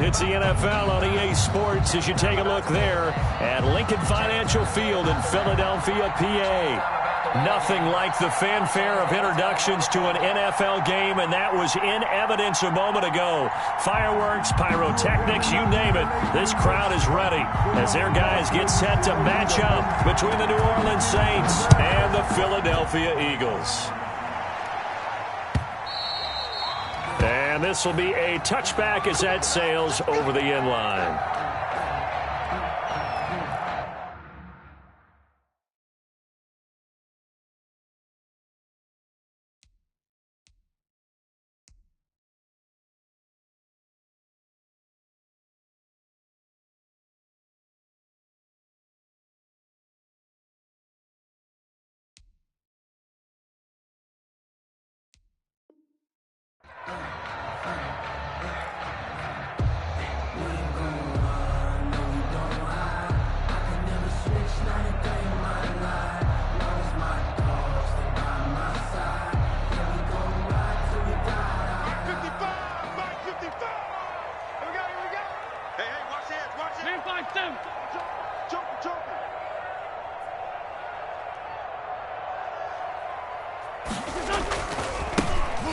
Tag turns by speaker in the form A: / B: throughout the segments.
A: It's the NFL on EA Sports as you take a look there at Lincoln Financial Field in Philadelphia, PA. Nothing like the fanfare of introductions to an NFL game, and that was in evidence a moment ago. Fireworks, pyrotechnics, you name it. This crowd is ready as their guys get set to match up between the New Orleans Saints and the Philadelphia Eagles. And this will be a touchback as that sails over the end line.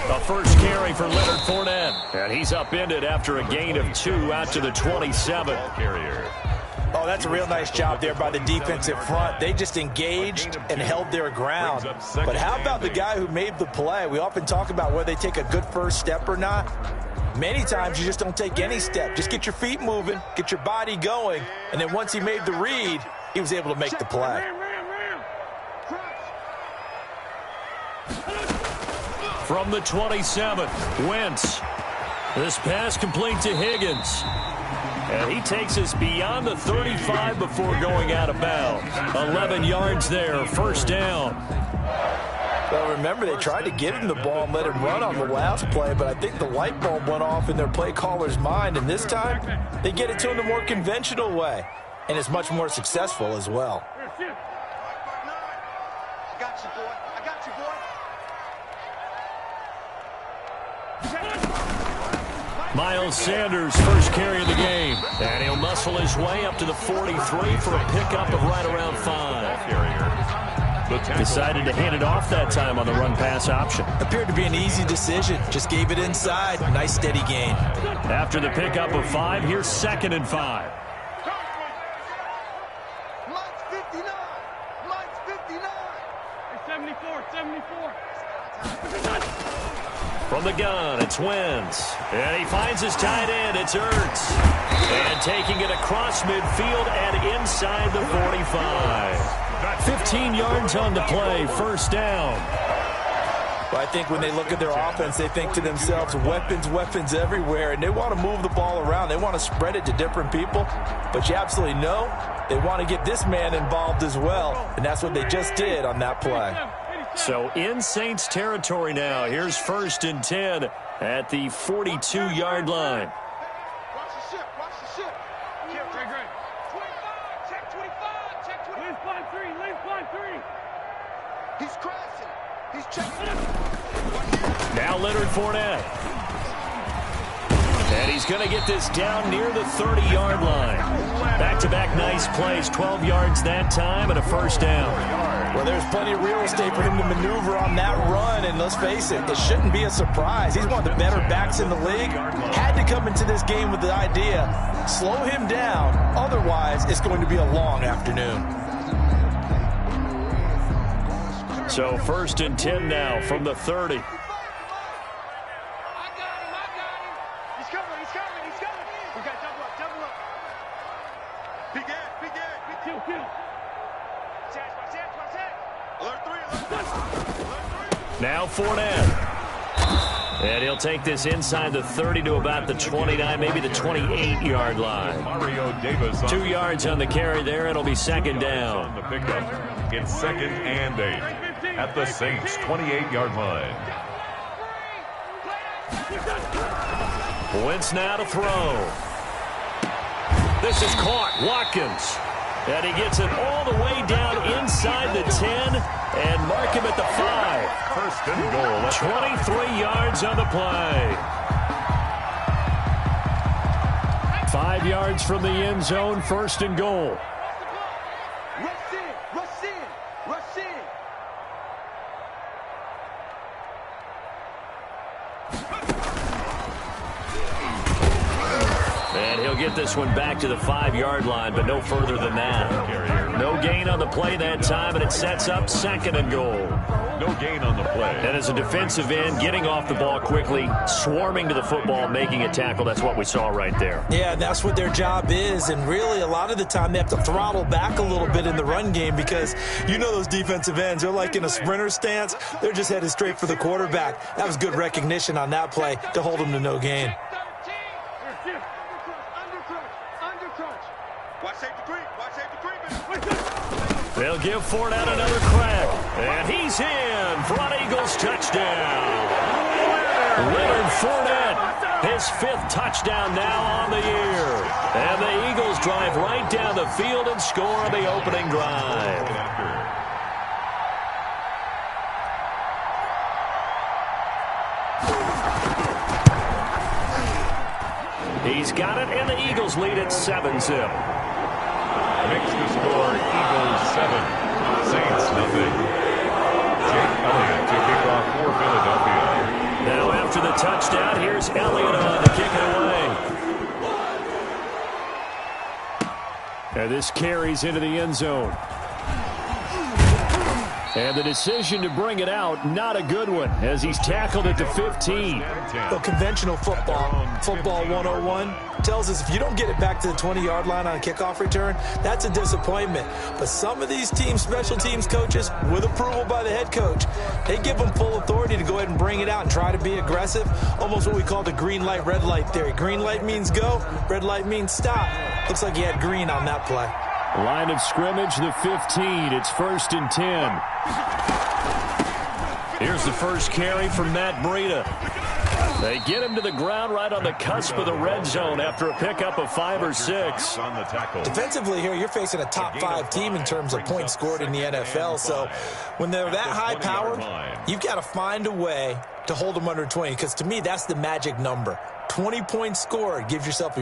A: The first carry for Leonard Fournette. And he's upended after a gain of 2 out to the 27.
B: Oh, that's a real nice job there by the defensive front. They just engaged and held their ground. But how about the guy who made the play? We often talk about whether they take a good first step or not. Many times you just don't take any step. Just get your feet moving, get your body going, and then once he made the read, he was able to make the play.
A: From the 27, Wentz. This pass complete to Higgins. And he takes us beyond the 35 before going out of bounds. 11 yards there, first down.
B: Well, remember, they tried to give him the ball and let him run on the last play, but I think the light bulb went off in their play caller's mind, and this time they get it to him the more conventional way, and it's much more successful as well.
C: I got you, boy. I got you, boy.
A: Miles Sanders, first carry of the game. And he'll muscle his way up to the 43 for a pickup of right around 5. Decided to hand it off that time on the run-pass option.
B: Appeared to be an easy decision. Just gave it inside. Nice, steady gain.
A: After the pickup of 5, here's 2nd and 5.
C: Mike's 59. Mike's 59.
D: 74.
A: From the gun, it's Wentz. And he finds his tight end. It's Ertz. And taking it across midfield and inside the 45. 15 yards on the play, first down.
B: Well, I think when they look at their offense, they think to themselves, weapons everywhere, and they want to move the ball around. They want to spread it to different people, but you absolutely know they want to get this man involved as well, and that's what they just did on that play.
A: So in Saints territory now. Here's 1st and 10 at the 42-yard line.
C: Watch the ship. Watch the ship.
D: Check 25. Check 25. Check 25. Lane flying 3. Lane flying 3.
C: He's crashing. He's checking.
A: Now Leonard Fournette. And he's going to get this down near the 30-yard line. Back-to-back nice plays. 12 yards that time and a first down.
B: Well, there's plenty of real estate for him to maneuver on that run, and let's face it, it shouldn't be a surprise. He's one of the better backs in the league. Had to come into this game with the idea, slow him down, otherwise it's going to be a long afternoon.
A: So 1st and 10 now from the 30.
D: I got him. He's coming. We got double up.
C: Big Ed.
D: Kill.
A: Now Fournette. And he'll take this inside the 30 to about the 29, maybe the 28-yard line.
E: Mario Davis
A: 2 yards on the carry there. It'll be 2nd down.
E: on the pickup. It's 2nd and 8 at the Saints 28-yard line.
A: Wentz now to throw. This is caught. Watkins. And he gets it all the way down inside the 10 and mark him at the 5.
E: 1st and goal.
A: 23 yards on the play. 5 yards from the end zone, 1st and goal.
C: Rush in, rush in, rush in.
A: And he'll get this one back to the 5-yard line, but no further than that. No gain on the play that time, and it sets up 2nd and goal.
E: No gain on the play.
A: And as a defensive end, getting off the ball quickly, swarming to the football, making a tackle, that's what we saw right there.
B: Yeah, that's what their job is, and really a lot of the time they have to throttle back a little bit in the run game because you know those defensive ends, they're like in a sprinter stance. They're just headed straight for the quarterback. That was good recognition on that play to hold them to no gain.
A: They'll give Fournette another crack. And he's in for an Eagles touchdown. Leonard Fournette, his 5th touchdown now on the year. And the Eagles drive right down the field and score on the opening drive. He's got it, and the Eagles lead at 7-zip.
E: Makes the score Eagles 7, Saints nothing. Jake Elliott to kick off for Philadelphia.
A: Now after the touchdown, here's Elliott on to kick it away. And this carries into the end zone. And the decision to bring it out, not a good one, as he's tackled at the 15.
B: Well, conventional football 101, tells us if you don't get it back to the 20-yard line on a kickoff return, that's a disappointment. But some of these teams, special teams coaches, with approval by the head coach, they give them full authority to go ahead and bring it out and try to be aggressive, almost what we call the green light, red light theory. Green light means go, red light means stop. Looks like he had green on that play.
A: Line of scrimmage, the 15. It's 1st and 10. Here's the first carry from Matt Breida. They get him to the ground right on the cusp of the red zone after a pickup of 5 or 6.
E: On the tackle.
B: Defensively here, you're facing a top 5 team in terms of points scored in the NFL. So when they're that high powered, you've got to find a way to hold them under 20, because to me, that's the magic number. 20 points scored, you give yourself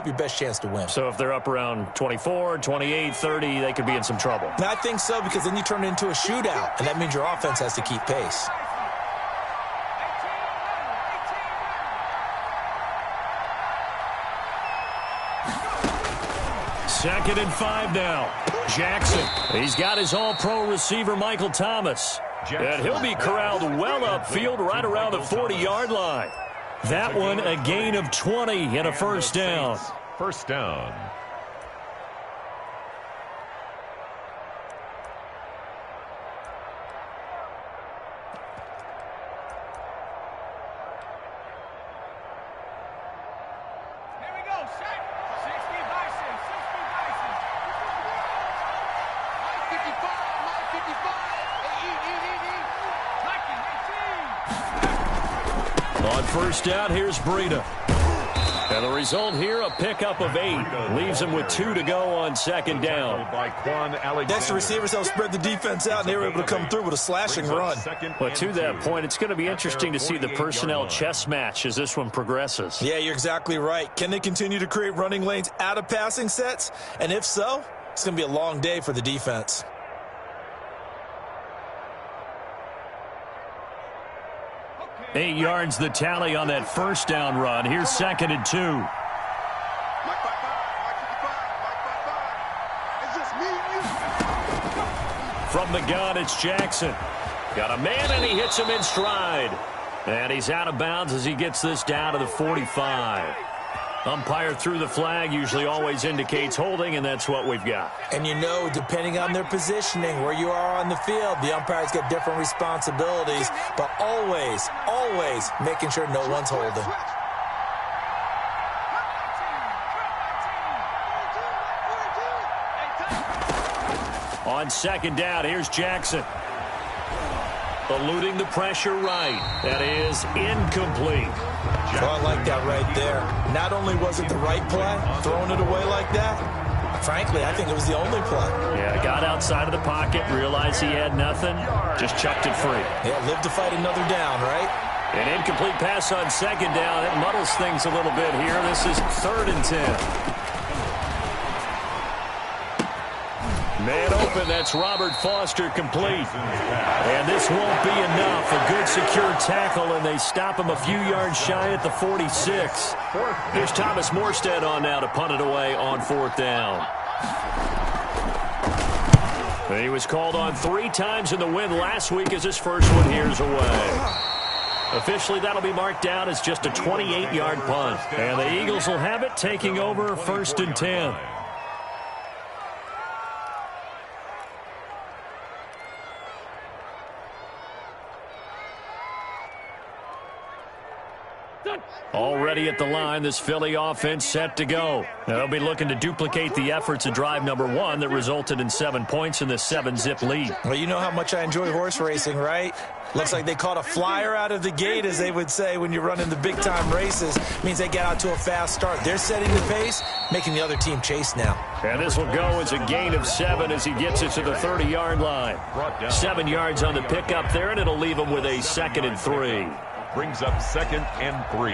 B: your best chance to win.
A: So if they're up around 24, 28, 30, they could be in some trouble.
B: And I think so, because then you turn it into a shootout, and that means your offense has to keep pace.
A: Second and 5 now. Jackson. He's got his all-pro receiver, Michael Thomas. And he'll be corralled well upfield right around the 40-yard line. That one, a gain of 20 and a first down.
E: First down.
D: Here we go, set. 60 Bison, 60 Bison.
C: Mike 55, Mike 55.
A: On first down, here's Breida. And the result here, a pickup of 8. Leaves him with 2 to go on second down.
B: Next, the receivers help spread the defense out, and they were able to come through with a slashing run.
A: But to that point, it's going to be interesting to see the personnel chess match as this one progresses.
B: Yeah, you're exactly right. Can they continue to create running lanes out of passing sets? And if so, it's going to be a long day for the defense.
A: Okay. 8 yards the tally on that first down run. Here's second and 2.
C: Mike 55, Mike 55, Mike 55. It's just me and you.
A: From the gun, it's Jackson. Got a man, and he hits him in stride. And he's out of bounds as he gets this down to the 45. Umpire threw the flag, usually always indicates holding, and that's what we've got.
B: And you know, depending on their positioning, where you are on the field, the umpires get different responsibilities, but always, always making sure no one's holding.
A: On second down, here's Jackson. Eluding the pressure right. That is incomplete.
B: Oh, I like that right there. Not only was it the right play, throwing it away like that, frankly, I think it was the only play.
A: Yeah, got outside of the pocket, realized he had nothing, just chucked it free.
B: Yeah, live to fight another down, right?
A: An incomplete pass on second down. It muddles things a little bit here. This is 3rd and 10. Man open, that's Robert Foster complete. And this won't be enough. A good secure tackle, and they stop him a few yards shy at the 46. Here's Thomas Morstead on now to punt it away on 4th down. He was called on 3 times in the win last week as his first one here's away. Officially, that'll be marked down as just a 28-yard punt. And the Eagles will have it, taking over 1st and 10. Already at the line, this Philly offense set to go. Now, they'll be looking to duplicate the efforts of drive number 1 that resulted in 7 points in the 7-zip lead.
B: Well, you know how much I enjoy horse racing, right? Looks like they caught a flyer out of the gate, as they would say when you're running the big-time races. Means they get out to a fast start. They're setting the pace, making the other team chase now.
A: And this will go as a gain of 7 as he gets it to the 30-yard line. 7 yards on the pickup there, and it'll leave him with a 2nd and 3.
E: Brings up 2nd and 3.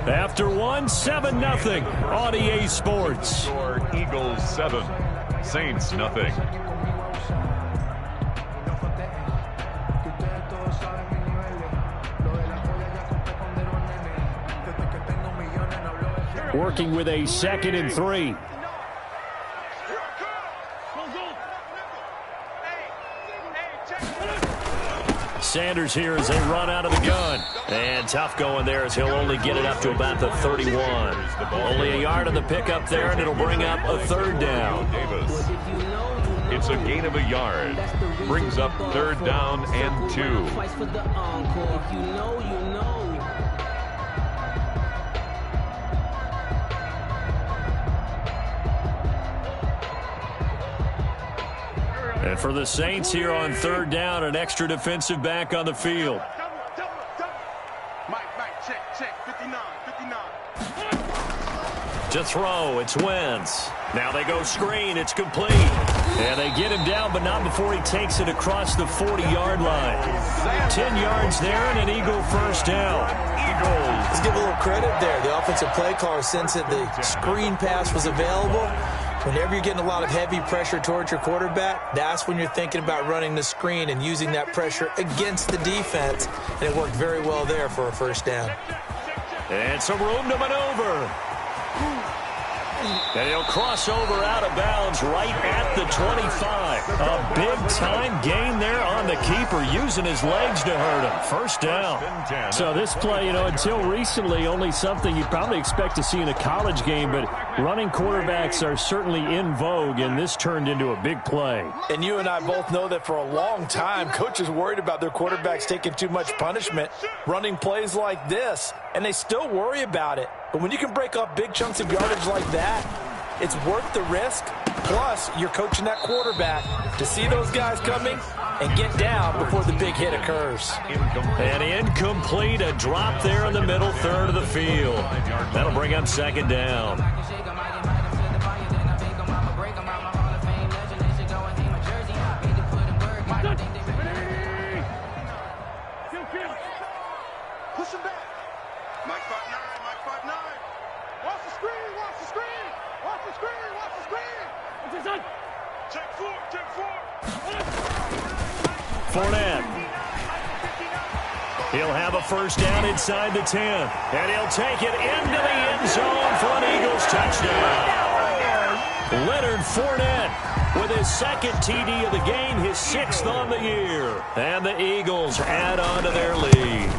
A: After 1, 7-0 on EA Sports.
E: Eagles 7, Saints nothing.
A: Working with a 2nd and 3. Sanders here as they run out of the gun. And tough going there as he'll only get it up to about the 31. Only a yard on the pickup there, and it'll bring up a 3rd down.
E: Davis. It's a gain of a yard. Brings up 3rd down and 2.
A: And for the Saints here on 3rd down, an extra defensive back on the field.
C: Check, 59.
A: To throw, it's Wentz. Now they go screen, it's complete. And they get him down, but not before he takes it across the 40-yard line. 10 yards there and an Eagle first down.
B: Let's give a little credit there. The offensive play caller, since the screen pass was available, whenever you're getting a lot of heavy pressure towards your quarterback, that's when you're thinking about running the screen and using that pressure against the defense. And it worked very well there for a first down.
A: And some room to maneuver. And he'll cross over out of bounds right at the 25. A big-time gain there on the keeper, using his legs to hurt him. First down.
F: So this play, until recently, only something you'd probably expect to see in a college game, but running quarterbacks are certainly in vogue, and this turned into a big play.
B: And you and I both know that for a long time, coaches worried about their quarterbacks taking too much punishment, running plays like this, and they still worry about it. But when you can break up big chunks of yardage like that, it's worth the risk. Plus, you're coaching that quarterback to see those guys coming and get down before the big hit occurs.
A: And incomplete, a drop there in the middle third of the field. That'll bring up 2nd down.
C: Push him back. Mike 5'9". Watch the screen. Watch the screen. Check 4.
A: Fournette. He'll have a first down inside the 10. And he'll take it into the end zone for an Eagles touchdown. Leonard Fournette with his 2nd TD of the game, his 6th on the year. And the Eagles add on to their lead.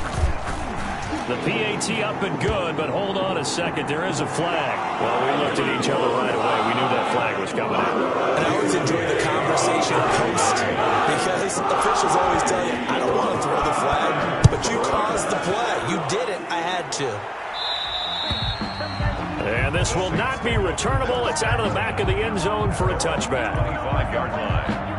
A: The PAT up and good, but hold on a second. There is a flag. Well, we looked at each other right away. We knew that flag was coming out.
B: And I always enjoy the conversation post, because officials always tell you, I don't want to throw the flag, but you caused the play. You did it. I had to.
A: And this will not be returnable. It's out of the back of the end zone for a touchback.
E: 25-yard line.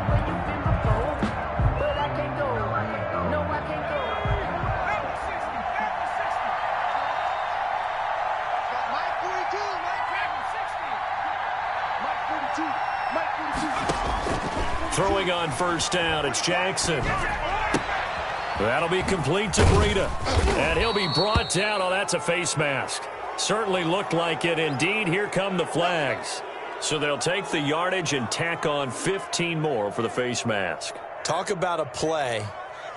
A: Throwing on first down, it's Jackson. That'll be complete to Breida. And he'll be brought down. Oh, that's a face mask. Certainly looked like it. Indeed, here come the flags. So they'll take the yardage and tack on 15 more for the face mask.
B: Talk about a play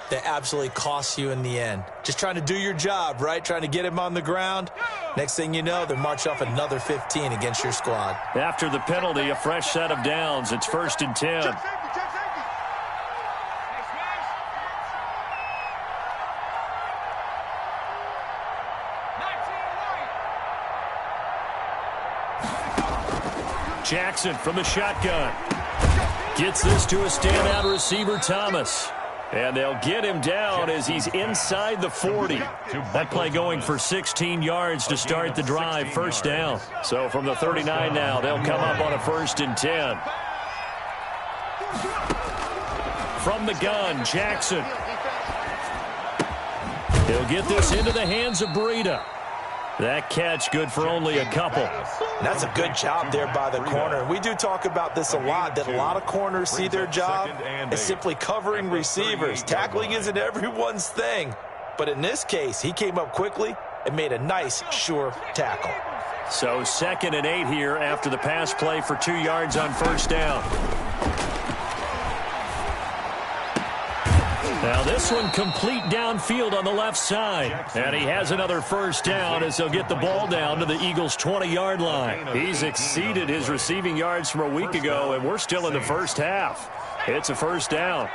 B: that absolutely costs you in the end. Just trying to do your job, right? Trying to get him on the ground. Next thing you know, they march off another 15 against your squad.
A: After the penalty, a fresh set of downs. It's 1st and 10. Jackson from the shotgun. Gets this to a standout receiver, Thomas. And they'll get him down as he's inside the 40. That play going for 16 yards to start the drive, first down. So from the 39 now, they'll come up on a 1st and 10. From the gun, Jackson. He'll get this into the hands of Breida. That catch good for only a couple.
B: That's a good job there by the corner. We do talk about this a lot, that a lot of corners see their job as simply covering receivers. Tackling isn't everyone's thing. But in this case, he came up quickly and made a nice, sure tackle.
A: So 2nd and 8 here after the pass play for 2 yards on first down. Now this one complete downfield on the left side. And he has another first down as he'll get the ball down to the Eagles' 20-yard line. He's exceeded his receiving yards from a week ago, and we're still in the first half. It's a first down.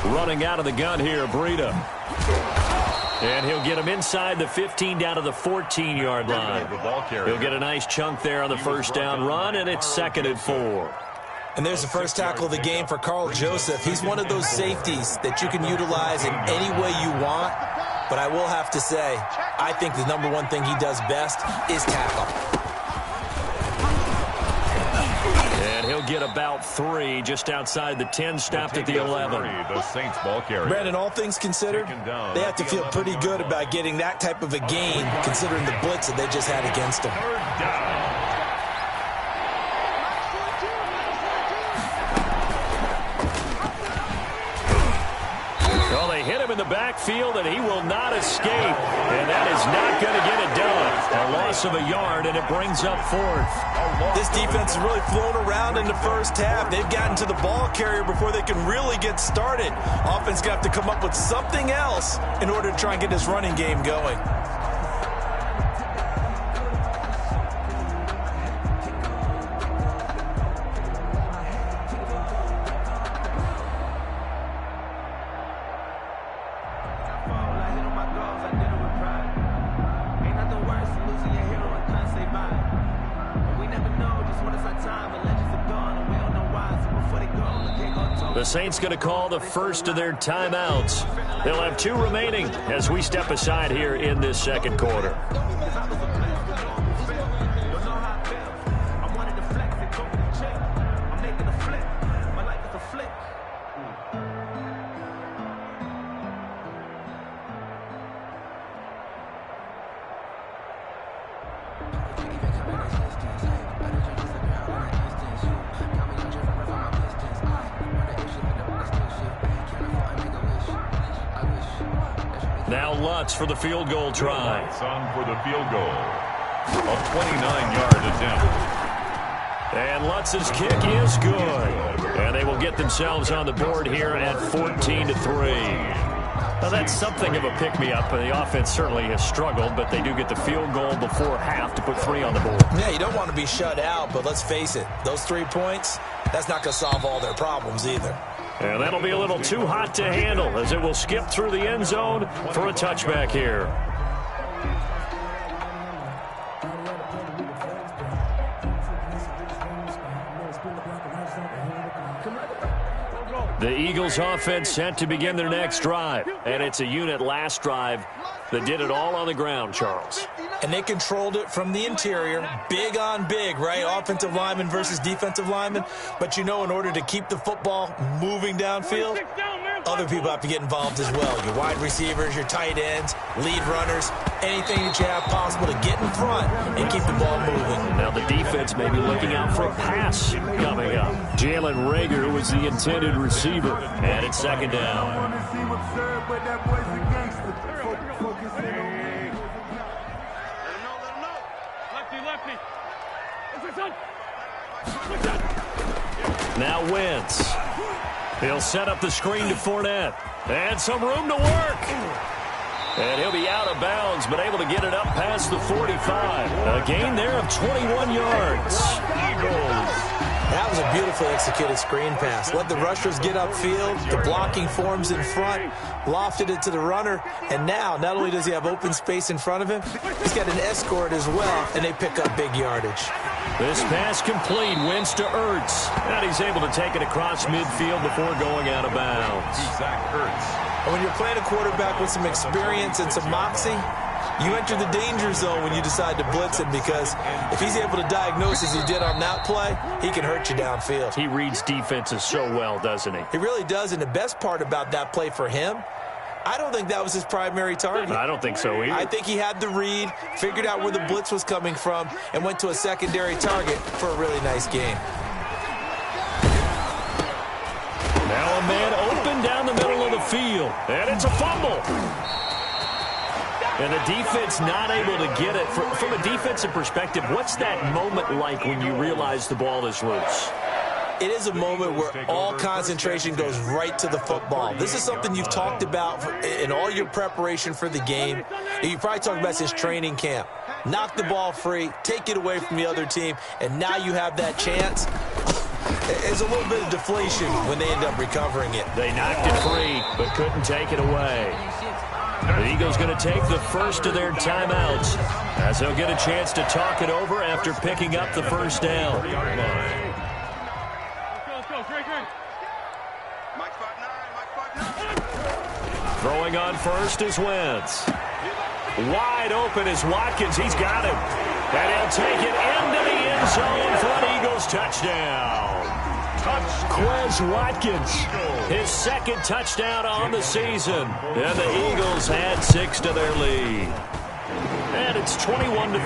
A: Running out of the gun here, Breida. And he'll get him inside the 15 down to the 14-yard line. He'll get a nice chunk there on the first down run, and it's 2nd and 4.
B: And there's the first tackle of the game for Carl Joseph. He's one of those safeties that you can utilize in any way you want. But I will have to say, I think the #1 thing he does best is tackle.
A: And he'll get about 3 just outside the 10, stopped at the 11.
E: The Saints ball carrier.
B: Brandon, all things considered, they have to feel pretty good about getting that type of a gain considering the blitz that they just had against them.
E: 3rd down.
A: Well, they hit him in the backfield, and he will not escape. And that is not going to get it done. A loss of a yard, and it brings up 4th.
B: This defense has really flown around in the first half. They've gotten to the ball carrier before they can really get started. Offense got to come up with something else in order to try and get this running game going.
A: The Saints going to call the first of their timeouts. They'll have 2 remaining as we step aside here in this second quarter. Now Lutz for the field goal try.
E: On for the field goal. A 29-yard attempt.
A: And Lutz's kick is good. And they will get themselves on the board here at 14-3. Now that's something of a pick-me-up. The offense certainly has struggled, but they do get the field goal before half to put 3 on the board.
B: Yeah, you don't want to be shut out, but let's face it, those 3 points, that's not going to solve all their problems either.
A: And that'll be a little too hot to handle as it will skip through the end zone for a touchback here. The Eagles offense set to begin their next drive. And it's a unit last drive that did it all on the ground, Charles.
B: And they controlled it from the interior, big on big, right? Offensive lineman versus defensive lineman. But you know, in order to keep the football moving downfield, other people have to get involved as well. Your wide receivers, your tight ends, lead runners, anything that you have possible to get in front and keep the ball moving.
F: Now the defense may be looking out for a pass coming up. Jalen Reagor was the intended receiver. And it's second down.
D: Lefty.
F: Now Wentz. He'll set up the screen to Fournette. And some room to work. And he'll be out of bounds, but able to get it up past the 45. A gain there of 21 yards. Eagles.
B: That was a beautifully executed screen pass. Let the rushers get upfield. The blocking forms in front. Lofted it to the runner. And now, not only does he have open space in front of him, he's got an escort as well, and they pick up big yardage.
F: This pass complete. Wentz to Ertz. And he's able to take it across midfield before going out of bounds.
E: Zach Ertz.
B: And when you're playing a quarterback with some experience and some moxie, you enter the danger zone when you decide to blitz him, because if he's able to diagnose as he did on that play, he can hurt you downfield.
F: He reads defenses so well, doesn't he?
B: He really does, and the best part about that play for him, I don't think that was his primary target.
F: I don't think so either.
B: I think he had the read, figured out where the blitz was coming from, and went to a secondary target for a really nice game.
F: Now a man open down the middle of the field, and it's a fumble. And the defense not able to get it. From a defensive perspective, what's that moment like when you realize the ball is loose?
B: It is a moment where all concentration goes right to the football. This is something you've talked about in all your preparation for the game. You probably talked about since training camp. Knock the ball free, take it away from the other team, and now you have that chance. There's a little bit of deflation when they end up recovering it.
F: They knocked it free, but couldn't take it away. The Eagles going to take the first of their timeouts as they'll get a chance to talk it over after picking up the first down.
D: Let's go. Drake.
C: Mike 5'9",
F: Throwing on first is Wentz. Wide open is Watkins. He's got him. And he'll take it into the end zone for an Eagles touchdown. Quez Watkins, his second touchdown on the season. And the Eagles add 6 to their lead. And it's 21-3.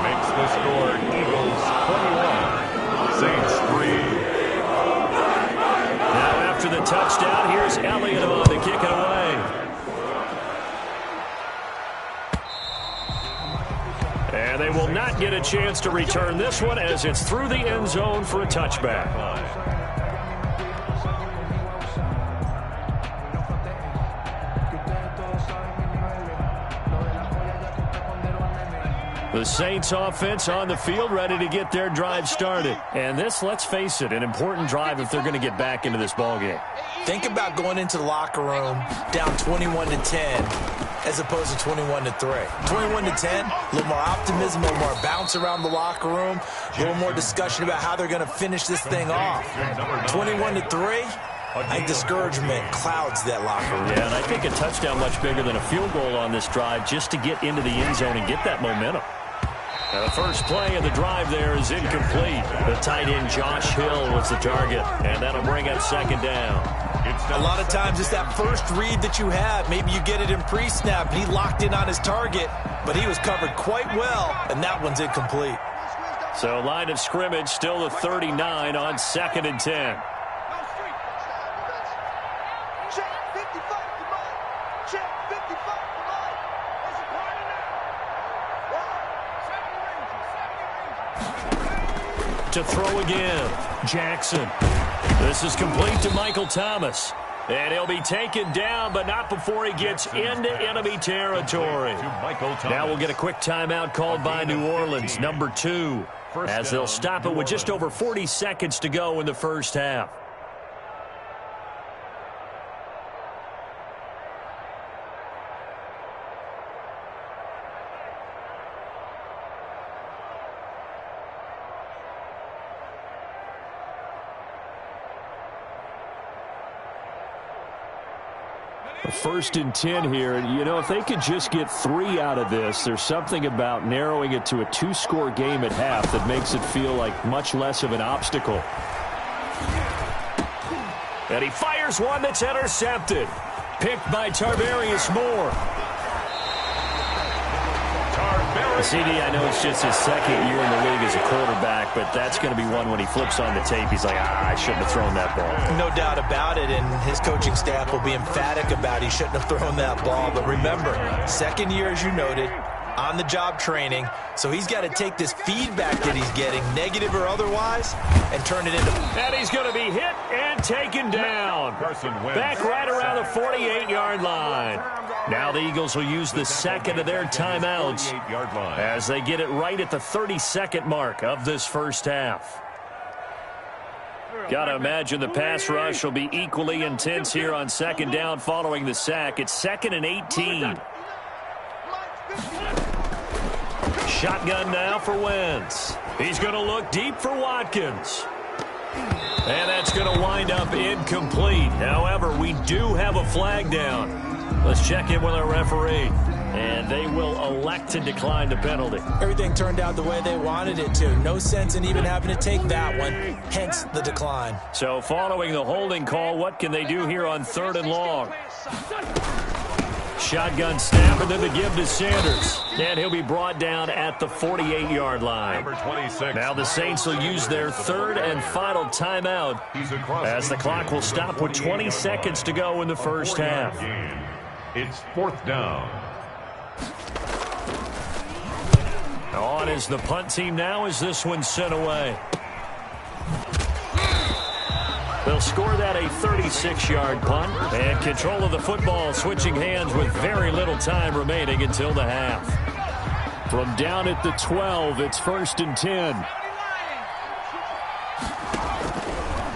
E: Makes the score Eagles 21, Saints 3.
F: Now after the touchdown, here's Elliott on to kick it away. And they will not get a chance to return this one as it's through the end zone for a touchback. The Saints offense on the field ready to get their drive started. And this, let's face it, an important drive if they're going to get back into this ballgame.
B: Think about going into the locker room down 21-10 as opposed to 21-3. 21-10, a little more optimism, a little more bounce around the locker room, a little more discussion about how they're going to finish this thing off. 21-3, I think discouragement clouds that locker room.
F: Yeah, and I think a touchdown much bigger than a field goal on this drive just to get into the end zone and get that momentum. Now the first play of the drive there is incomplete. The tight end Josh Hill was the target, and that'll bring up second down.
B: A lot of times it's that first read that you have. Maybe you get it in pre-snap, and he locked in on his target, but he was covered quite well, and that one's incomplete.
F: So line of scrimmage still the 39 on 2nd and 10. To throw again, Jackson. This is complete to Michael Thomas. And he'll be taken down, but not before he gets into enemy territory. Now we'll get a quick timeout called by New Orleans, number 2, as they'll stop it with just over 40 seconds to go in the first half. First and 10 here. You know, if they could just get 3 out of this, there's something about narrowing it to a 2-score game at half that makes it feel like much less of an obstacle. And he fires one that's intercepted. Picked by Tarvarius Moore.
A: CD, I know it's just his second year in the league as a quarterback, but that's going to be one when he flips on the tape, he's like, I shouldn't have thrown that ball.
B: No doubt about it, and his coaching staff will be emphatic about he shouldn't have thrown that ball. But remember, second year, as you noted, on-the-job training, so he's got to take this feedback that he's getting, negative or otherwise, and turn it into...
A: And he's going to be hit and taken down. Back right around the 48-yard line. Now the Eagles will use the second of their timeouts as they get it right at the 32nd mark of this first half. Got to imagine the pass rush will be equally intense here on second down following the sack. It's 2nd and 18. Shotgun now for Wentz. He's going to look deep for Watkins. And that's going to wind up incomplete. However, we do have a flag down. Let's check in with our referee. And they will elect to decline the penalty.
B: Everything turned out the way they wanted it to. No sense in even having to take that one, hence the decline.
A: So following the holding call, what can they do here on 3rd and long? Shotgun snap, and then the give to Sanders. And he'll be brought down at the 48-yard line.
E: Number 26.
A: Now the Saints will use their 3rd and final timeout as the clock will stop with 20 seconds to go in the first half.
E: It's 4th down.
A: On is the punt team now as this one's sent away. They'll score that a 36-yard punt. And control of the football switching hands with very little time remaining until the half. From down at the 12, it's 1st and 10.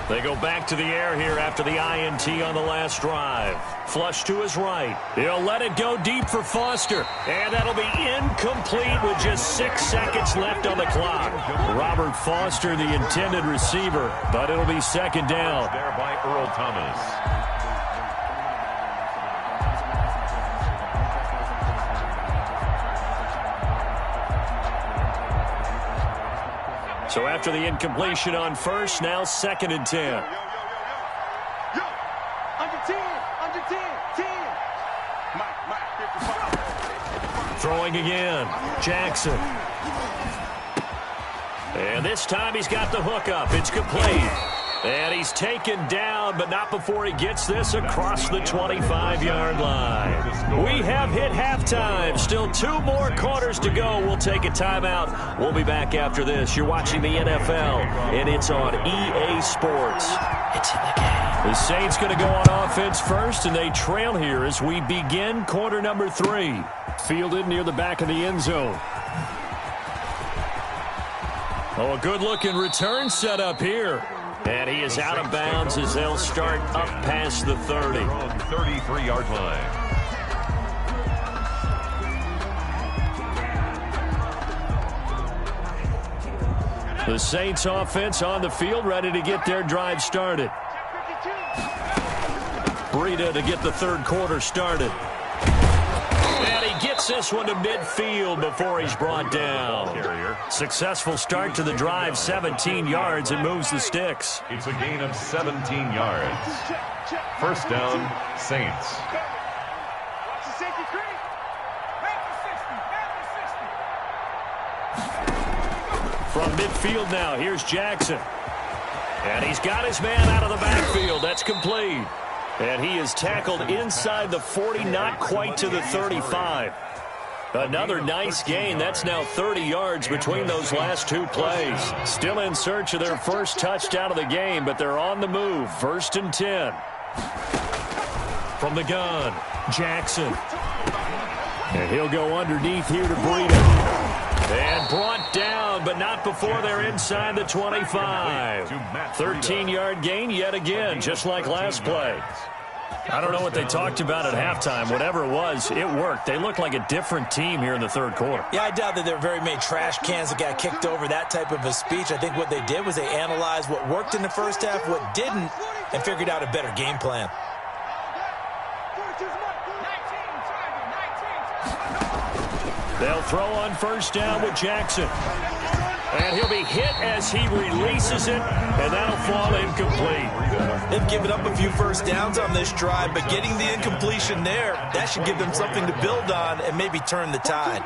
A: They go back to the air here after the INT on the last drive. Flush to his right. He'll let it go deep for Foster. And that'll be incomplete with just 6 seconds left on the clock. Robert Foster, the intended receiver, but it'll be 2nd down.
E: There by Earl Thomas.
A: So after the incompletion on first, now 2nd and 10.
D: Under 10, under 10, 10. Mike, 55.
A: Throwing again, Jackson. And this time he's got the hook up. It's complete. And he's taken down, but not before he gets this across the 25-yard line. We have hit halftime. Still 2 more quarters to go. We'll take a timeout. We'll be back after this. You're watching the NFL, and it's on EA Sports. It's in the game. The Saints going to go on offense first, and they trail here as we begin quarter number 3. Fielded near the back of the end zone. Oh, a good-looking return set up here. And he is out of bounds as they'll start up past the 30.
E: 33-yard line.
A: The Saints offense on the field, ready to get their drive started. Breida to get the 3rd quarter started. And he gets this one to midfield before he's brought down. Successful start to the drive, 17 yards, and moves the sticks.
E: It's a gain of 17 yards. 1st down, Saints.
A: From midfield now, here's Jackson. And he's got his man out of the backfield. That's complete. And he is tackled inside the 40, not quite to the 35. Another nice gain. That's now 30 yards between those last 2 plays. Still in search of their first touchdown of the game, but they're on the move. 1st and 10. From the gun, Jackson. And he'll go underneath here to Breida. And brought down, but not before they're inside the 25. 13-yard gain yet again, just like last play. I don't know what they talked about at halftime. Whatever it was, it worked. They look like a different team here in the 3rd quarter.
B: Yeah, I doubt that there were very many trash cans that got kicked over, that type of a speech. I think what they did was they analyzed what worked in the first half, what didn't, and figured out a better game plan.
A: They'll throw on 1st down with Jackson. And he'll be hit as he releases it, and that'll fall incomplete.
B: They've given up a few 1st downs on this drive, but getting the incompletion there, that should give them something to build on and maybe turn the tide.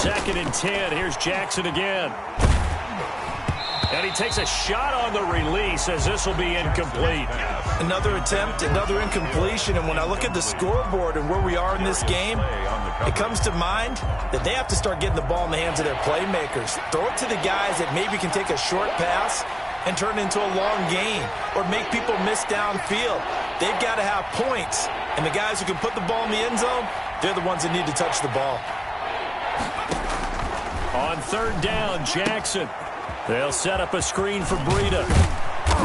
A: 2nd and 10. Here's Jackson again. And he takes a shot on the release as this will be incomplete.
B: Another attempt, another incompletion. And when I look at the scoreboard and where we are in this game, it comes to mind that they have to start getting the ball in the hands of their playmakers. Throw it to the guys that maybe can take a short pass and turn it into a long gain or make people miss downfield. They've got to have points. And the guys who can put the ball in the end zone, they're the ones that need to touch the ball.
A: On 3rd down, Jackson. They'll set up a screen for Breida.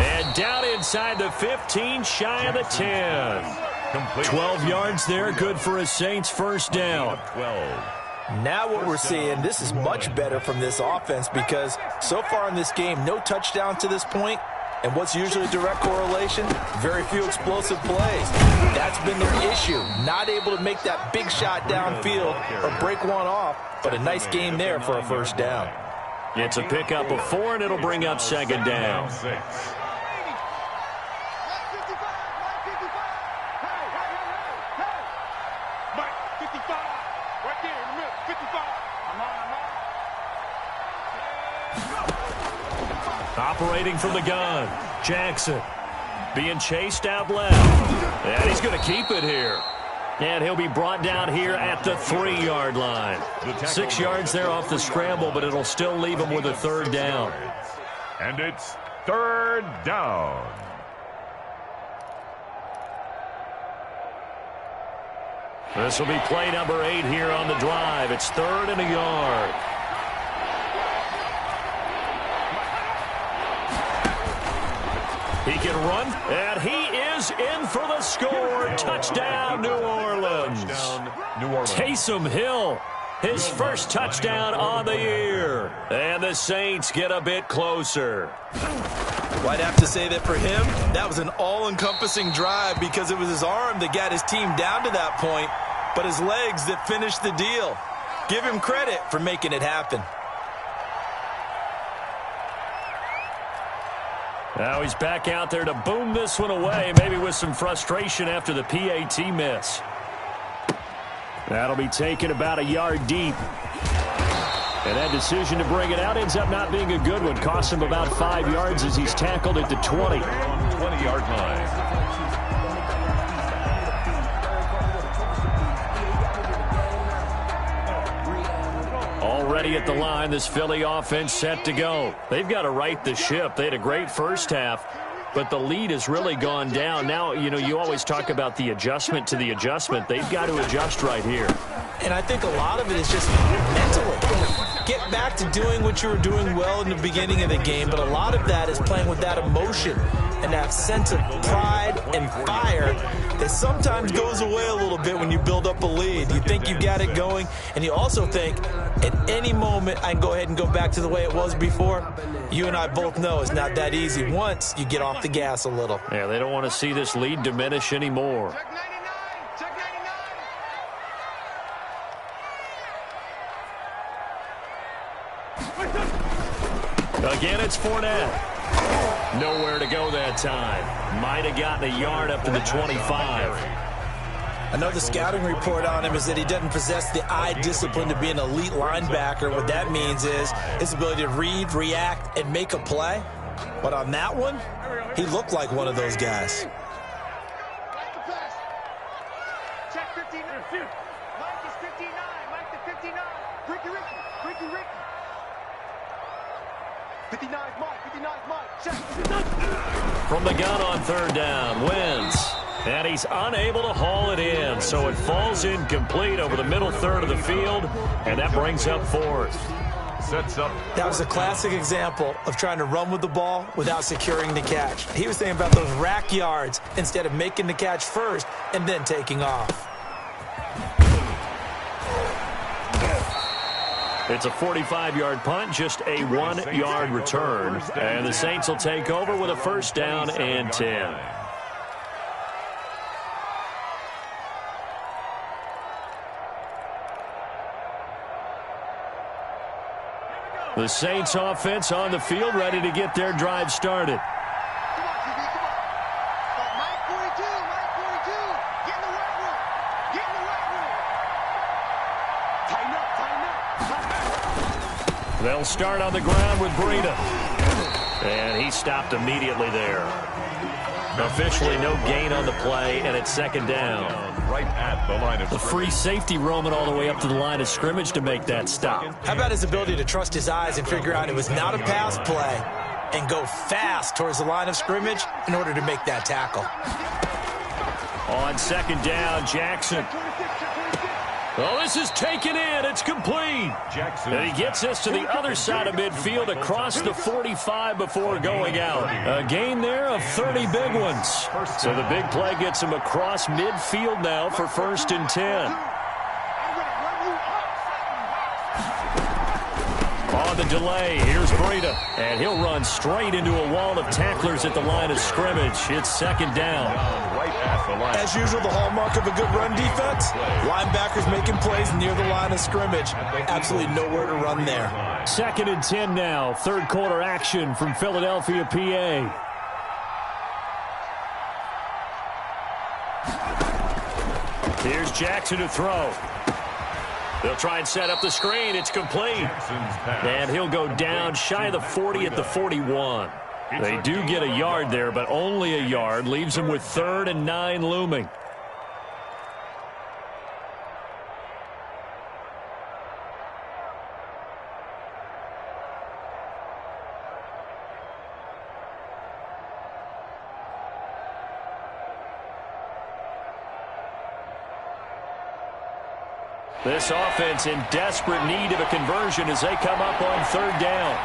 A: And down inside the 15, shy of the 10. 12 yards there, good for a Saints first down.
B: Now what we're seeing, this is much better from this offense because so far in this game, no touchdown to this point. And what's usually a direct correlation? Very few explosive plays. That's been their issue. Not able to make that big shot downfield or break one off, but a nice game there for a first down.
A: It's a pickup of 4, and it'll bring up 2nd down. Operating from the gun, Jackson being chased out left. And he's going to keep it here. And he'll be brought down here at the 3-yard line. 6 yards there off the scramble, but it'll still leave him with a 3rd down.
E: And it's 3rd down.
A: This will be play number 8 here on the drive. It's 3rd and a yard. He can run, and he is in for the score. Touchdown, New Orleans. Taysom Hill, his first touchdown on the year. And the Saints get a bit closer.
B: Well, I'd have to say that for him, that was an all-encompassing drive because it was his arm that got his team down to that point, but his legs that finished the deal. Give him credit for making it happen.
A: Now he's back out there to boom this one away, maybe with some frustration after the PAT miss. That'll be taken about a yard deep. And that decision to bring it out ends up not being a good one. Costs him about 5 yards as he's tackled at the 20.
E: 20-yard line.
A: Already at the line, this Philly offense set to go. They've got to right the ship. They had a great first half, but the lead has really gone down. Now, you know, you always talk about the adjustment to the adjustment. They've got to adjust right here.
B: And I think a lot of it is just mentally. Get back to doing what you were doing well in the beginning of the game, but a lot of that is playing with that emotion and that sense of pride and fire that sometimes goes away a little bit when you build up a lead. You think you got it going, and you also think at any moment I can go ahead and go back to the way it was before. You and I both know it's not that easy once you get off the gas a little.
A: Yeah, they don't want to see this lead diminish anymore.
C: Check 99. Check 99.
A: Again, it's Fournette. Nowhere to go that time. Might have gotten a yard up to the 25.
B: Another scouting report on him is that he doesn't possess the eye discipline to be an elite linebacker. What that means is his ability to read, react, and make a play. But on that one, he looked like one of those guys.
C: Check 59. Mike is 59. Mike the 59. Ricky. 59 Mike. 59 Mike. Check.
A: From the gun on 3rd down, Wentz. And he's unable to haul it in, so it falls incomplete over the middle third of the field, and that brings up 4th.
E: Sets up.
B: That was a classic example of trying to run with the ball without securing the catch. He was thinking about those rack yards instead of making the catch first and then taking off.
A: It's a 45-yard punt, just a 1-yard return. And the Saints will take over with a first down and 10. The Saints offense on the field, ready to get their drive started.
C: Come on, QB, come on. Mike 42. Get in the right room. Tighten up.
A: They'll start on the ground with Breida. And he stopped immediately there. Officially no gain on the play, and it's second down.
E: Right at the line of
A: the free safety roaming all the way up to the line of scrimmage to make that stop.
B: How about his ability to trust his eyes and figure out it was not a pass play and go fast towards the line of scrimmage in order to make that tackle.
A: On second down, Jackson. Oh, this is taken in. It's complete.
E: Jackson.
A: And he gets us to the other side of midfield across the 45 before going out. A gain there of 30 big ones. So the big play gets him across midfield now for 1st and 10. On the delay, here's Breida. And he'll run straight into a wall of tacklers at the line of scrimmage. It's second down.
E: Right at the line.
B: As usual, the hallmark of a good run defense, linebackers making plays near the line of scrimmage. Absolutely nowhere to run there.
A: 2nd and 10 now. Third quarter action from Philadelphia, PA. Here's Jackson to throw. They'll try and set up the screen. It's complete. And he'll go down shy of the 40 at the 41. They do get a yard there, but only a yard. Leaves them with 3rd and 9 looming. This offense in desperate need of a conversion as they come up on 3rd down.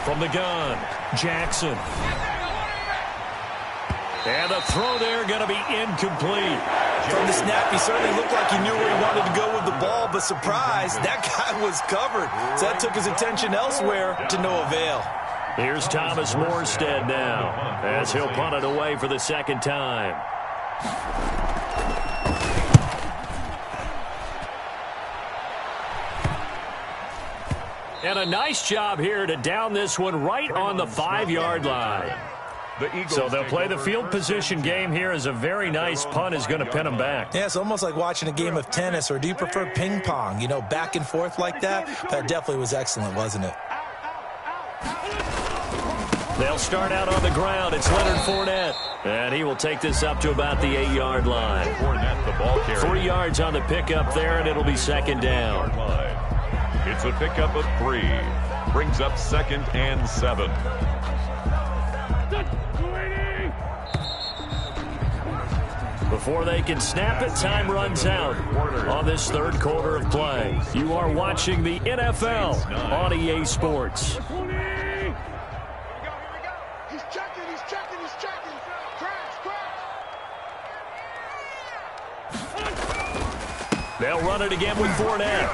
A: From the gun, Jackson. And the throw there going to be incomplete.
B: From the snap, he certainly looked like he knew where he wanted to go with the ball, but surprise, that guy was covered. So that took his attention elsewhere to no avail.
A: Here's Thomas Morstead now as he'll punt it away for the 2nd time. And a nice job here to down this one right on the 5-yard line. So they'll play the field position game here as a very nice punt is going to pin them back.
B: Yeah, it's almost like watching a game of tennis, or do you prefer ping pong? You know, back and forth like that? That definitely was excellent, wasn't it?
A: They'll start out on the ground. It's Leonard Fournette. And he will take this up to about the 8-yard line.
E: Fournette, the ball carrier.
A: 3 yards on the pickup there, and it'll be 2nd down.
E: It's a pickup of 3. Brings up 2nd and 7.
A: Before they can snap it, time runs out on this 3rd quarter of play. You are watching the NFL on EA Sports. They'll run it again with Fournette.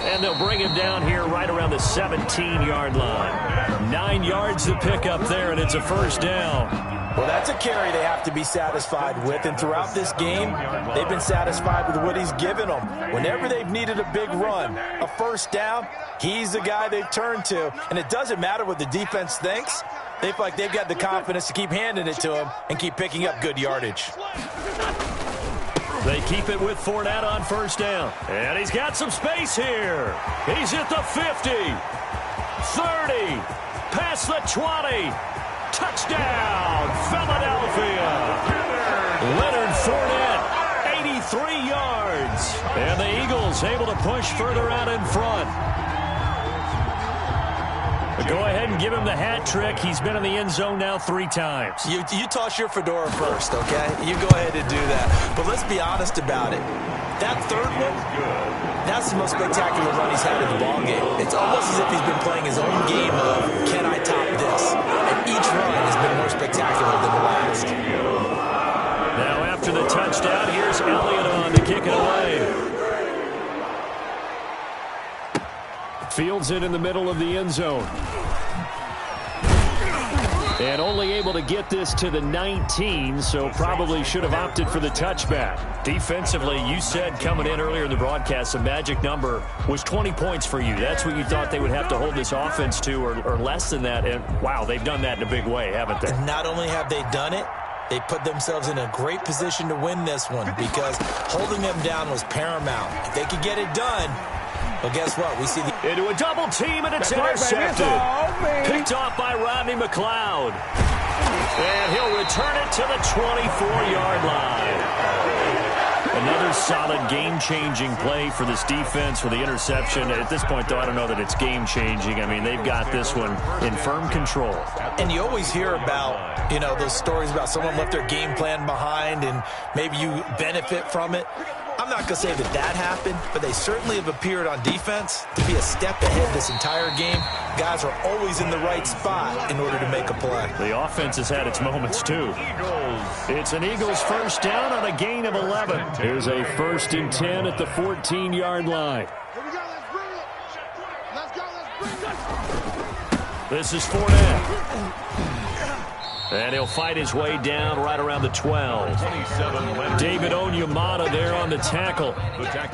A: And they'll bring him down here right around the 17-yard line. 9 yards to pick up there, and it's a 1st down.
B: Well, that's a carry they have to be satisfied with, and throughout this game, they've been satisfied with what he's given them. Whenever they've needed a big run, a 1st down, he's the guy they've turned to. And it doesn't matter what the defense thinks. They feel like they've got the confidence to keep handing it to him and keep picking up good yardage.
A: They keep it with Fournette on 1st down. And he's got some space here. He's at the 50, 30, past the 20. Touchdown, Philadelphia. Leonard Fournette, 83 yards. And the Eagles able to push further out in front. But go ahead and give him the hat trick. He's been in the end zone now 3 times.
B: You toss your fedora first, okay? You go ahead and do that. But let's be honest about it. That 3rd one, that's the most spectacular run he's had in the ballgame. It's almost as if he's been playing his own game of, can I top this? And each run has been more spectacular than the last.
A: Now after the touchdown, here's Elliott on to kick it away. Fields it in the middle of the end zone. And only able to get this to the 19, so probably should have opted for the touchback. Defensively, you said coming in earlier in the broadcast, the magic number was 20 points for you. That's what you thought they would have to hold this offense to, or less than that. And, wow, they've done that in a big way, haven't they?
B: Not only have they done it, they put themselves in a great position to win this one because holding them down was paramount. If they could get it done, well, guess what? We see
A: into a double team, and it's intercepted. Picked off by Rodney McLeod. And he'll return it to the 24-yard line. Another solid game-changing play for this defense for the interception. At this point, though, I don't know that it's game-changing. I mean, they've got this one in firm control.
B: And you always hear about, those stories about someone left their game plan behind and maybe you benefit from it. I'm not going to say that happened, but they certainly have appeared on defense to be a step ahead this entire game. Guys are always in the right spot in order to make a play.
A: The offense has had its moments, too. It's an Eagles first down on a gain of 11. Here's a 1st and 10 at the 14-yard line.
C: Here we go. Let's bring it. Let's go. Let's bring it.
A: This is Fournette. And he'll fight his way down right around the 12. David Onyemata there on the tackle.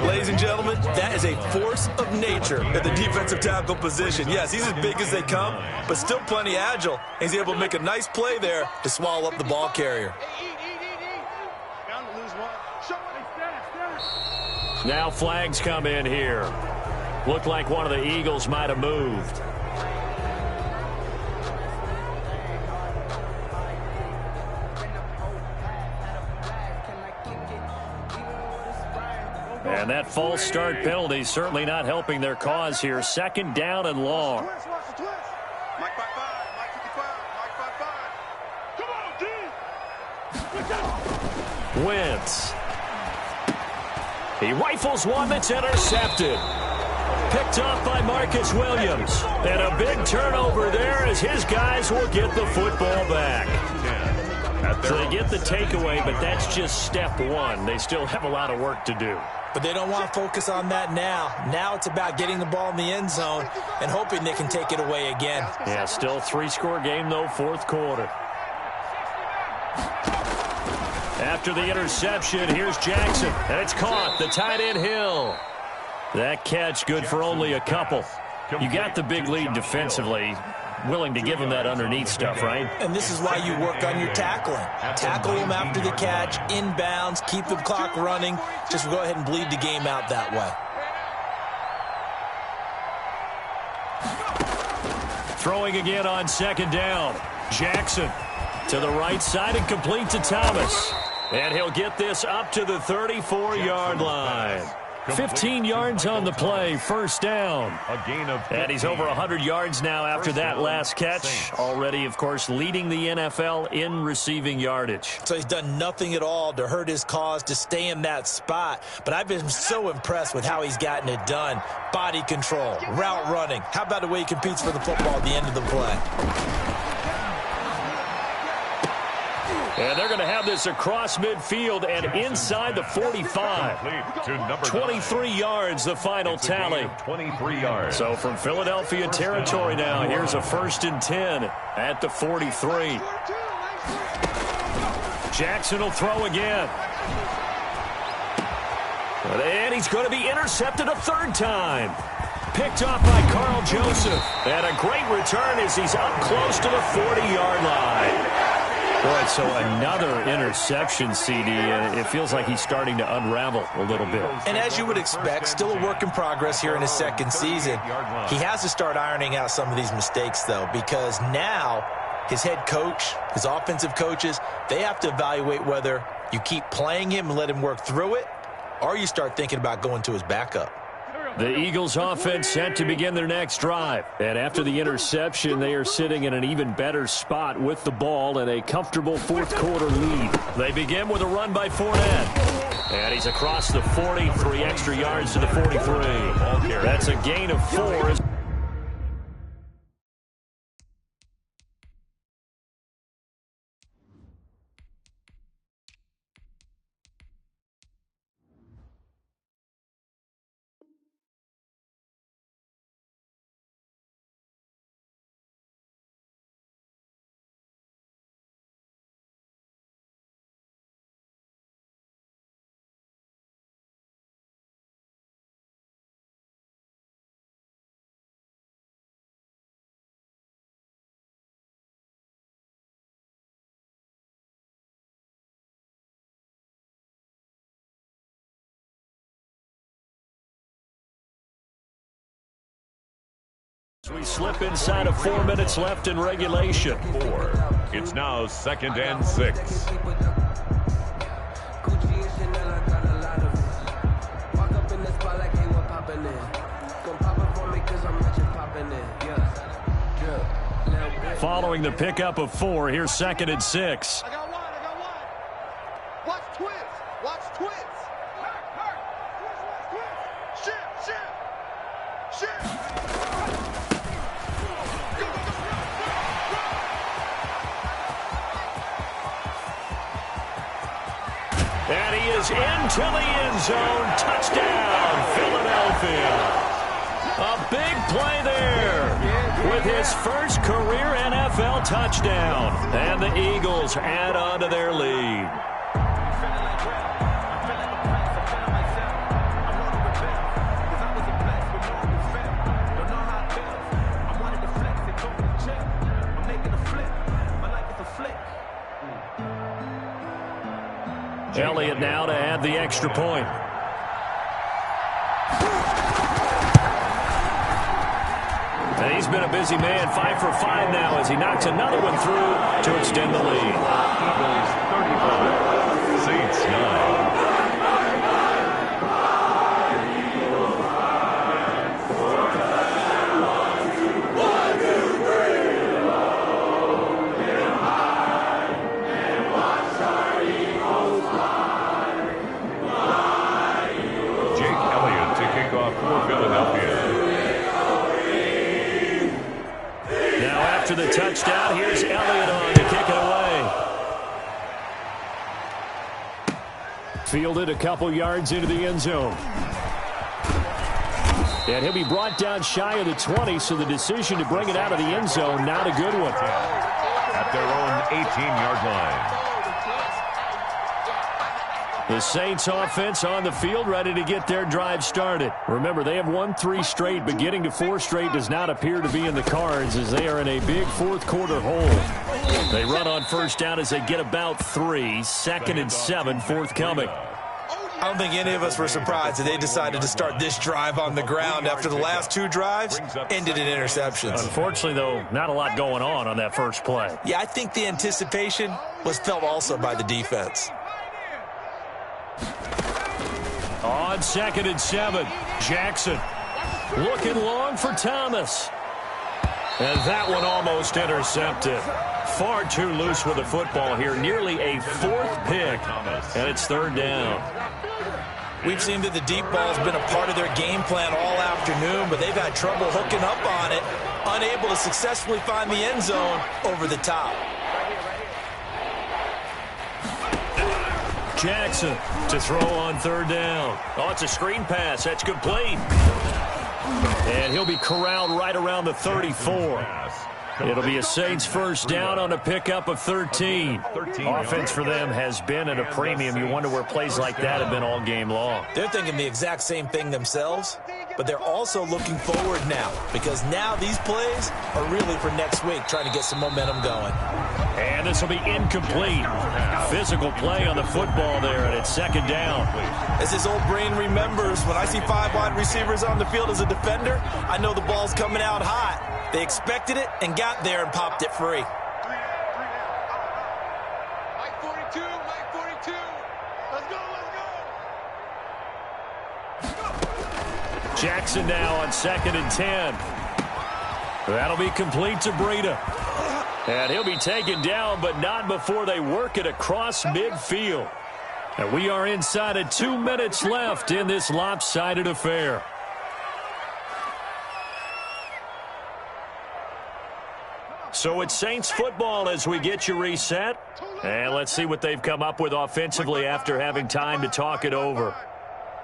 B: Ladies and gentlemen, that is a force of nature at the defensive tackle position. Yes, he's as big as they come, but still plenty agile. He's able to make a nice play there to swallow up the ball carrier.
C: Bound to lose one. Show it.
A: Now flags come in here. Looked like one of the Eagles might have moved. And that false start penalty certainly not helping their cause here. 2nd down and long.
C: Watch the twist. Mike 5-5. Mike 55. Mike 5-5. Come on, D.
A: Wentz. He rifles one that's intercepted. Picked off by Marcus Williams. And a big turnover there as his guys will get the football back. So they get the takeaway, but that's just step one. They still have a lot of work to do.
B: But they don't want to focus on that now. Now it's about getting the ball in the end zone and hoping they can take it away again.
A: Yeah, still 3-score game, though, 4th quarter. After the interception, here's Jackson. And it's caught. The tight end Hill. That catch good for only a couple. You got the big lead defensively. Willing to give him that underneath stuff, right?
B: And this is why you work on your tackling. Tackle him after the catch, inbounds, keep the clock running. Just go ahead and bleed the game out that way.
A: Throwing again on 2nd down. Jackson to the right side and complete to Thomas. And he'll get this up to the 34-yard line. 15 yards on the play, 1st down. And he's over 100 yards now after that last catch. Already, of course, leading the NFL in receiving yardage.
B: So he's done nothing at all to hurt his cause, to stay in that spot. But I've been so impressed with how he's gotten it done. Body control, route running. How about the way he competes for the football at the end of the play?
A: And they're going to have this across midfield and inside the 45. 23 yards, the final tally.
E: 23 yards.
A: So from Philadelphia territory now, here's a 1st and 10 at the 43. Jackson will throw again. And he's going to be intercepted a 3rd time. Picked off by Carl Joseph. And a great return as he's up close to the 40-yard line. Boy, so another interception, CD, and it feels like he's starting to unravel a little bit.
B: And as you would expect, still a work in progress here in his 2nd season. He has to start ironing out some of these mistakes, though, because now his head coach, his offensive coaches, they have to evaluate whether you keep playing him and let him work through it, or you start thinking about going to his backup.
A: The Eagles offense set to begin their next drive. And after the interception, they are sitting in an even better spot with the ball and a comfortable 4th quarter lead. They begin with a run by Fournette. And he's across the 40, 3 extra yards to the 43. That's a gain of 4. We slip inside of 4 minutes left in regulation.
E: 4. It's now 2nd and 6.
A: Following the pickup of 4, here's 2nd and 6.
C: I got one. Watch twist. Watch twist. Shift.
A: And he is into the end zone. Touchdown, Philadelphia. A big play there with his first career NFL touchdown. And the Eagles add on to their lead. Elliott now to add the extra point. And he's been a busy man, 5 for 5 now as he knocks another one through to extend the lead.
E: Eagles 35, Saints 9.
A: After the touchdown, here's Elliott on to kick it away. Fielded a couple yards into the end zone. And he'll be brought down shy of the 20, so the decision to bring it out of the end zone, not a good one.
E: At their own 18-yard line.
A: The Saints offense on the field, ready to get their drive started. Remember, they have won 3 straight, but getting to 4 straight does not appear to be in the cards as they are in a big fourth-quarter hole. They run on first down as they get about 3. 2nd and 7 forthcoming.
B: I don't think any of us were surprised that they decided to start this drive on the ground after the last 2 drives ended in interceptions.
A: Unfortunately, though, not a lot going on that first play.
B: Yeah, I think the anticipation was felt also by the defense.
A: On 2nd and 7, Jackson looking long for Thomas. And that one almost intercepted. Far too loose with the football here. Nearly a 4th pick. And it's 3rd down.
B: We've seen that the deep ball's been a part of their game plan all afternoon, but they've had trouble hooking up on it, unable to successfully find the end zone over the top.
A: Jackson to throw on 3rd down. Oh, it's a screen pass. That's complete. And he'll be corralled right around the 34. It'll be a Saints first down on a pickup of 13. Offense for them has been at a premium. You wonder where plays like that have been all game long.
B: They're thinking the exact same thing themselves, but they're also looking forward now because now these plays are really for next week, trying to get some momentum going.
A: And this will be incomplete. Physical play on the football there, and it's 2nd down.
B: As his old brain remembers, when I see 5 wide receivers on the field as a defender, I know the ball's coming out hot. They expected it and got there and popped it free.
C: Mike 42, Mike 42. Let's go.
A: Jackson now on 2nd and 10. That'll be complete to Breida. And he'll be taken down, but not before they work it across midfield. And we are inside of 2 minutes left in this lopsided affair. So it's Saints football as we get you reset. And let's see what they've come up with offensively after having time to talk it over.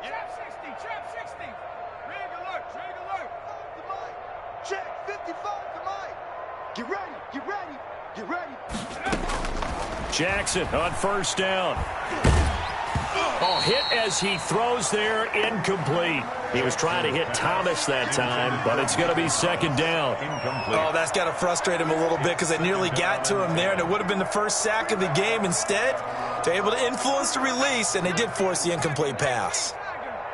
D: Trap 60. Rig alert.
C: Check 55 to Mike. Get ready.
A: Jackson on first down. Oh, hit as he throws there, incomplete. He was trying to hit Thomas that time, but it's going to be 2nd down.
B: Oh, that's got to frustrate him a little bit because they nearly got to him there, and it would have been the first sack of the game. Instead, they're able to influence the release, and they did force the incomplete pass.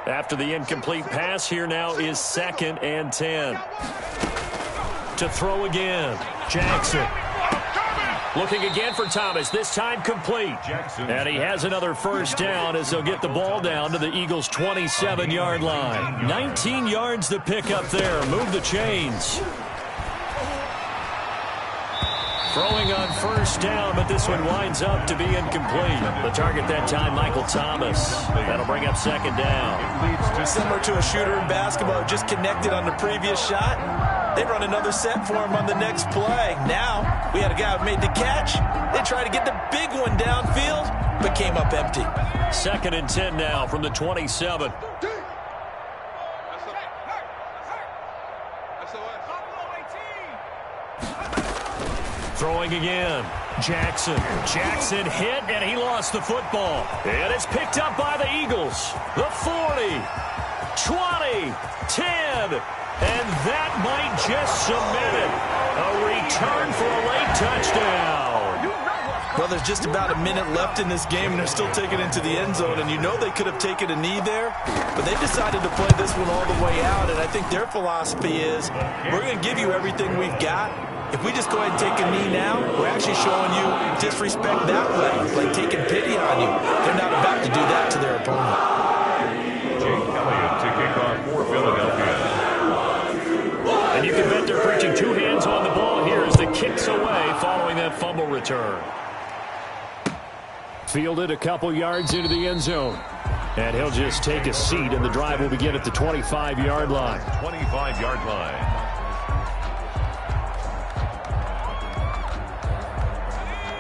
A: After the incomplete pass, here now is 2nd and 10. To throw again. Jackson. Looking again for Thomas, this time complete. And he has another first down as they'll get the ball down to the Eagles' 27-yard line. 19 yards to pick up there. Move the chains. Throwing on first down, but this one winds up to be incomplete. The target that time, Michael Thomas. That'll bring up second down.
B: Similar to a shooter in basketball, just connected on the previous shot. They run another set for him on the next play. Now, we had a guy who made the catch. They tried to get the big one downfield, but came up empty.
A: Second and 10 now from the 27. Throwing again. Jackson. Jackson hit, and he lost the football. And it's picked up by the Eagles. The 40, 20, 10. And that might just cement it. A return for a late touchdown.
B: Well, there's just about a minute left in this game, and they're still taking it into the end zone. And you know they could have taken a knee there, but they decided to play this one all the way out. And I think their philosophy is, we're going to give you everything we've got. If we just go ahead and take a knee now, we're actually showing you disrespect that way, like taking pity on you. They're not about to do that to their opponent.
E: Jake Elliott to kick off for Philadelphia.
A: And you can bet they're preaching two hands on the ball here as the kick's away following that fumble return. Fielded a couple yards into the end zone. And he'll just take a seat, and the drive will begin at the 25-yard line.
E: 25-yard line.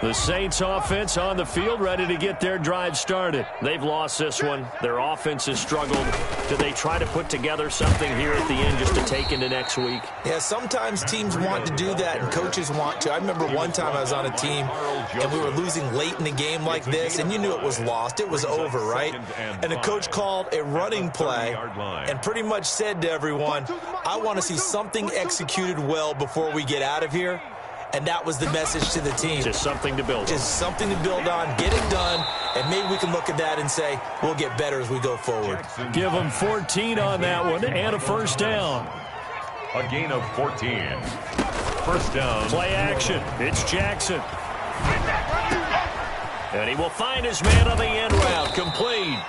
A: The Saints offense on the field, ready to get their drive started. They've lost this one. Their offense has struggled. Do they try to put together something here at the end just to take into next week?
B: Yeah, sometimes teams want to do that and coaches want to. I remember one time I was on a team and we were losing late in the game like this, and you knew it was lost. It was over, right? And the coach called a running play and pretty much said to everyone, I want to see something executed well before we get out of here. And that was the message to the team.
A: Just something to build on.
B: Just something to build on, get it done, and maybe we can look at that and say, we'll get better as we go forward.
A: Give them 14 on that one and a first down.
E: A gain of 14. First down.
A: Play action. It's Jackson. And he will find his man on the end route. Complete.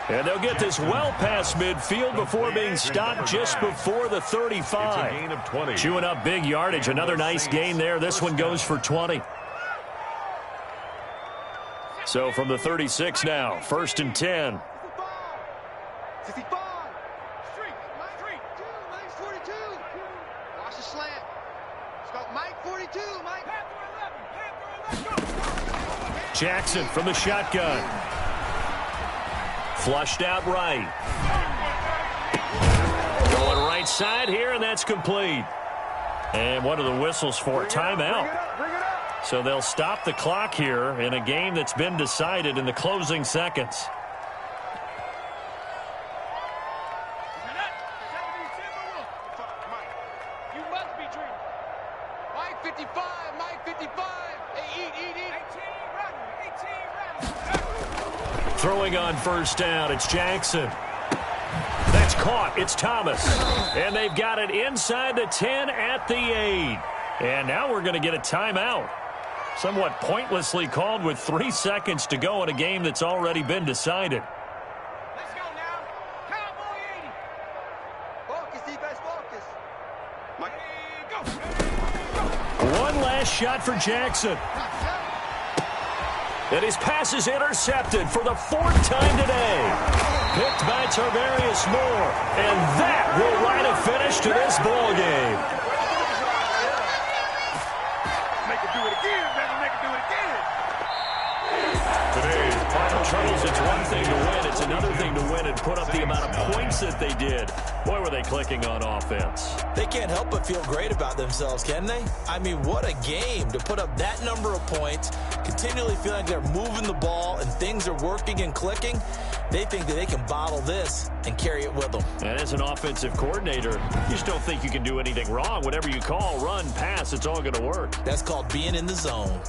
A: And they'll get this well past midfield before being stopped just before the 35.
E: It's a gain of 20.
A: Chewing up big yardage. Another nice gain there. This one goes for 20. So from the 36 now, first and 10.
C: 65. Street. Mike 42. Watch the slant. Let's go. Mike 42. Mike.
A: Jackson from the shotgun. Flushed out right. Going right side here, and that's complete. And what are the whistles for? Timeout. So they'll stop the clock here in a game that's been decided in the closing seconds.
D: You must be dreaming.
C: Mike 55. Mike 55. Hey, eat.
D: 18 running.
A: Throwing on first down, it's Jackson. That's caught. It's Thomas. And they've got it inside the 10 at the 8. And now we're going to get a timeout. Somewhat pointlessly called with 3 seconds to go in a game that's already been decided.
D: Let's go now. Cowboy 80.
C: Focus, defense, focus. Mike.
D: Go.
A: One last shot for Jackson. And his pass is intercepted for the 4th time today. Picked by Tarvarius Moore. And that will write a finish to this ball game.
D: Make it do it again, baby. Make it do it again.
E: Today's final
A: Troubles, it's one thing to win. It's another thing to win and put up the amount of points that they did. Boy, were they clicking on offense.
B: They can't help but feel great about themselves, can they? I mean, what a game to put up that number of points, continually feel like they're moving the ball and things are working and clicking. They think that they can bottle this and carry it with them.
A: And as an offensive coordinator, you just don't think you can do anything wrong. Whatever you call, run, pass, it's all going to work.
B: That's called being in the zone.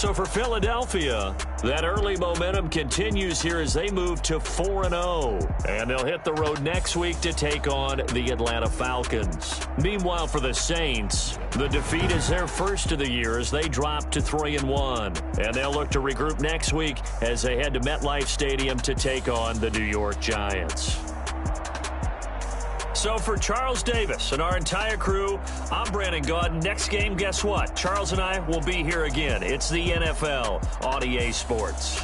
A: So for Philadelphia, that early momentum continues here as they move to 4-0. And they'll hit the road next week to take on the Atlanta Falcons. Meanwhile, for the Saints, the defeat is their first of the year as they drop to 3-1. And they'll look to regroup next week as they head to MetLife Stadium to take on the New York Giants. So for Charles Davis and our entire crew, I'm Brandon Gaudin. Next game, guess what? Charles and I will be here again. It's the NFL on EA Sports.